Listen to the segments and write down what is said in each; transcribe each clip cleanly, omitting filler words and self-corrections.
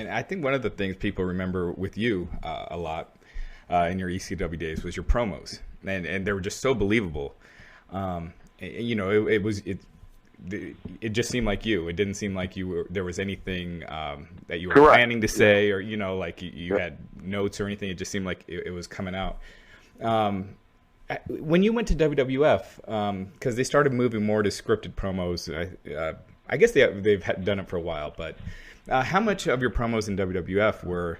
And I think one of the things people remember with you a lot in your ECW days was your promos, and they were just so believable. You know, it just seemed like you. It didn't seem like there was anything that you were Correct. planning to say, or you know, like you had notes or anything. It just seemed like it was coming out. When you went to WWF, because they started moving more to scripted promos, I guess they've done it for a while. But how much of your promos in WWF were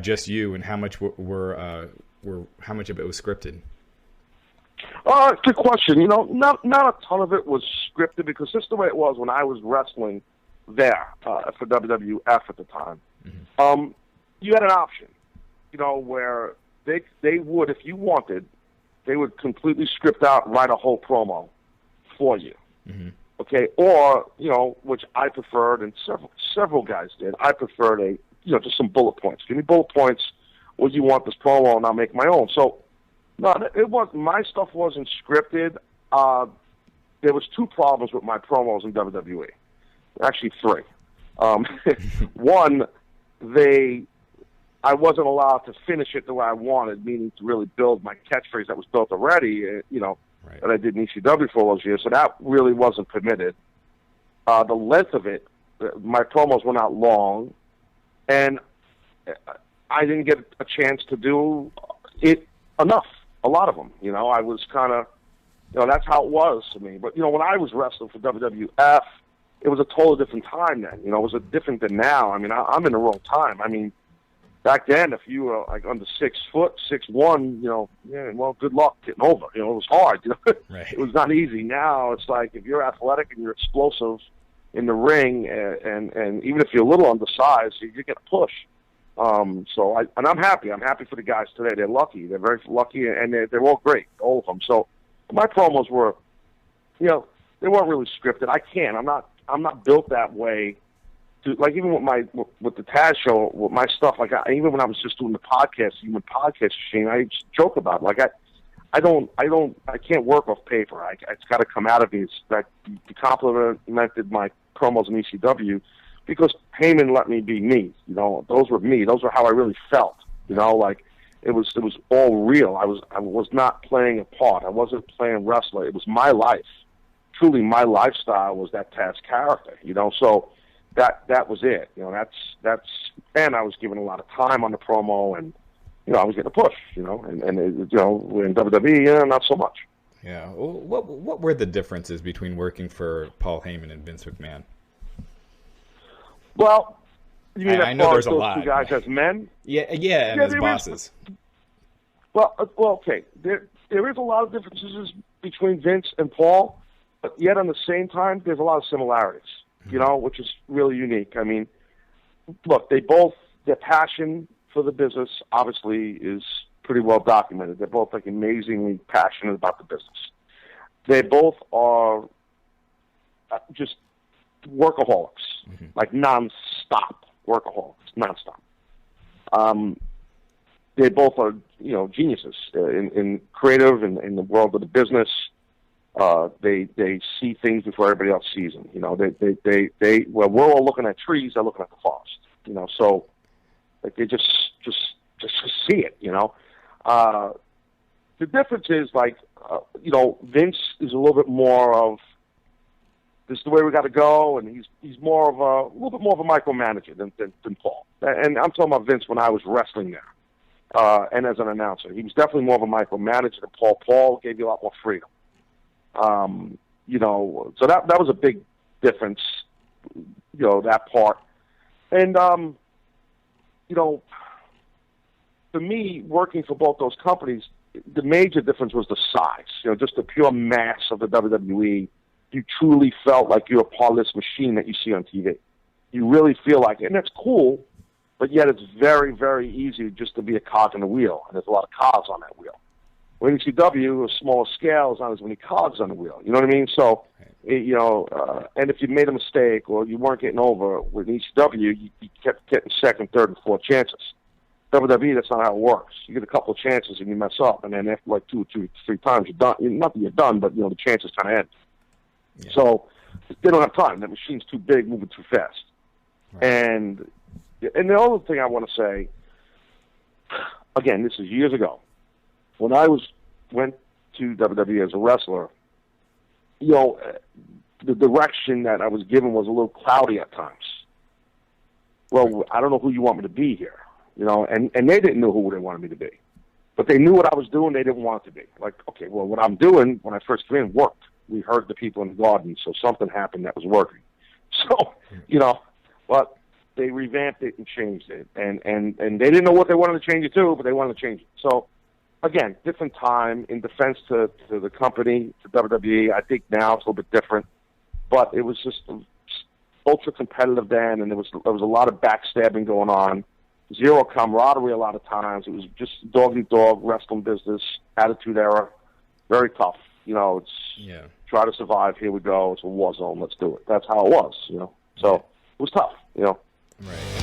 just you, and how much how much of it was scripted? Good question. You know, not a ton of it was scripted because that's the way it was when I was wrestling there for WWF at the time. Mm-hmm. You had an option, you know, where they would, if you wanted, they would completely script out, write a whole promo for you. Mm-hmm. Okay, or you know, which I preferred, and several guys did. I preferred just some bullet points. Give me bullet points. What you want this promo, and I'll make my own. So. No, it was my stuff wasn't scripted. There was two problems with my promos in WWE. Actually, three. One, I wasn't allowed to finish it the way I wanted, meaning to really build my catchphrase that was built already. Right. That I did in ECW for all those years. So that really wasn't permitted. The length of it, my promos were not long, and I didn't get a chance to do it enough. A lot of them, you know, I was kind of, you know, that's how it was to me. But, you know, when I was wrestling for WWF, it was a totally different time then. You know, it was different than now. I mean, I'm in the wrong time. I mean, back then, if you were like under 6 foot, 6'1", you know, yeah, well, good luck getting over. You know, it was hard. You know, right. It was not easy. Now it's like if you're athletic and you're explosive in the ring, and even if you're a little undersized, you get a push. So I'm happy. I'm happy for the guys today. They're lucky. They're very lucky, and they're all great, all of them. So my promos were, you know, they weren't really scripted. I can't. I'm not built that way. Like even with the Taz show, with my stuff, like even when I was just doing the podcast, even podcast machine, I just joke about it. Like I can't work off paper. It's got to come out of me. It's that you complimented my promos in ECW. Because Heyman let me be me, you know. Those were me. Those were how I really felt, you know. Like it was all real. I was not playing a part. I wasn't playing wrestler. It was my life. Truly, my lifestyle was that Taz character, you know. So that was it, you know. That's and I was given a lot of time on the promo, and you know I was getting a push, you know. And you know, in WWE, not so much. Yeah. What were the differences between working for Paul Heyman and Vince McMahon? Well, you mean I know there's a those lot. Two guys as men? Yeah, and as bosses. Well, okay. There is a lot of differences between Vince and Paul, but yet on the same time, there's a lot of similarities. You know, which is really unique. I mean, look, their passion for the business obviously is pretty well documented. They're both like amazingly passionate about the business. They both are just workaholics, like non-stop workaholics, non-stop. They both are, you know, geniuses in creative and in the world of the business. They see things before everybody else sees them. You know, well, we're all looking at trees, they're looking at the forest. You know, so like they just see it. You know, the difference is like, you know, Vince is a little bit more of, this is the way we got to go, and he's more of a little bit more of a micromanager than Paul. And I'm talking about Vince when I was wrestling there, and as an announcer, he was definitely more of a micromanager than Paul. Paul gave you a lot more freedom. You know, so that was a big difference. You know, that part, and you know, for me, working for both those companies, the major difference was the size. You know, just the pure mass of the WWE. You truly felt like you're a part of this machine that you see on TV. You really feel like it. And that's cool, but yet it's very, very easy just to be a cog in the wheel, and there's a lot of cogs on that wheel. When ECW, a smaller scale, is not as many cogs on the wheel. You know what I mean? So, you know, and if you made a mistake or you weren't getting over with ECW, you kept getting second, third, and fourth chances. WWE, that's not how it works. You get a couple of chances and you mess up, and then after like 2 or 3 times, you're done. Not that you're done, but, you know, the chances kind of end. Yeah. So they don't have time. That machine's too big, moving too fast. Right. And And the other thing I want to say, again, this is years ago, when I went to WWE as a wrestler, you know, the direction that I was given was a little cloudy at times. Well, I don't know who you want me to be here, you know, and they didn't know who they wanted me to be. But they knew what I was doing, they didn't want it to be. Like, okay, well, what I'm doing when I first came in worked. We heard the people in the garden, so something happened that was working. So, you know, but they revamped it and changed it. And they didn't know what they wanted to change it to, but they wanted to change it. So, again, different time. In defense to the company, to WWE, I think now it's a little bit different. But it was just ultra competitive then, and there was a lot of backstabbing going on. Zero camaraderie a lot of times. It was just dog-eat-dog wrestling business, attitude era, very tough. You know, it's try to survive. Here we go. It's a war zone. Let's do it. That's how it was. You know, so it was tough. You know. Right.